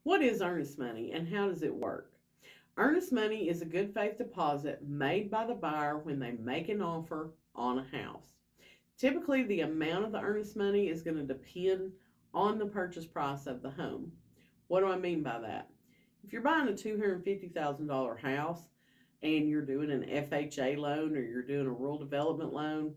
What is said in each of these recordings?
What is earnest money and how does it work? Earnest money is a good faith deposit made by the buyer when they make an offer on a house. Typically, the amount of the earnest money is going to depend on the purchase price of the home. What do I mean by that? If you're buying a $250,000 house and you're doing an FHA loan or you're doing a rural development loan,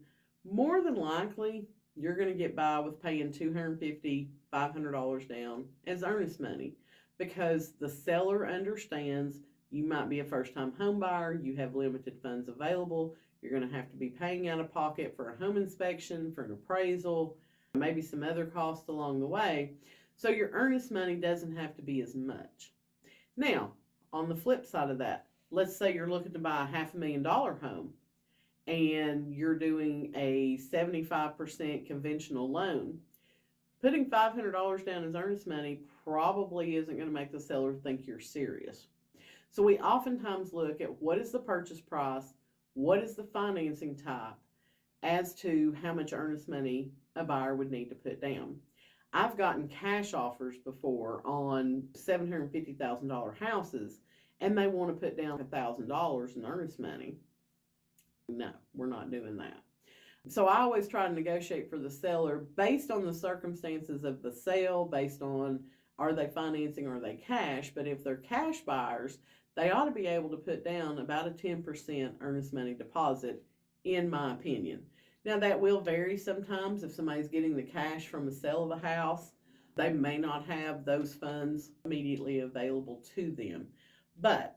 more than likely you're going to get by with paying $250, $500 down as earnest money because the seller understands you might be a first time home buyer, you have limited funds available, you're going to have to be paying out of pocket for a home inspection, for an appraisal, maybe some other costs along the way. So your earnest money doesn't have to be as much. Now, on the flip side of that, let's say you're looking to buy a $500,000 home and you're doing a 75% conventional loan. Putting $500 down as earnest money probably isn't going to make the seller think you're serious. So we oftentimes look at what is the purchase price, what is the financing type, as to how much earnest money a buyer would need to put down. I've gotten cash offers before on $750,000 houses, and they want to put down $1,000 in earnest money. No, we're not doing that. So I always try to negotiate for the seller based on the circumstances of the sale, based on are they financing or are they cash. But if they're cash buyers, they ought to be able to put down about a 10% earnest money deposit, in my opinion. Now, that will vary sometimes. If somebody's getting the cash from the sale of a house, they may not have those funds immediately available to them. But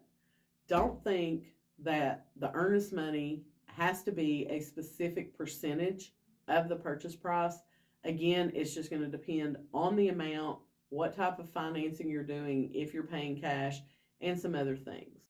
don't think that the earnest money has to be a specific percentage of the purchase price. Again, it's just going to depend on the amount, what type of financing you're doing, if you're paying cash, and some other things.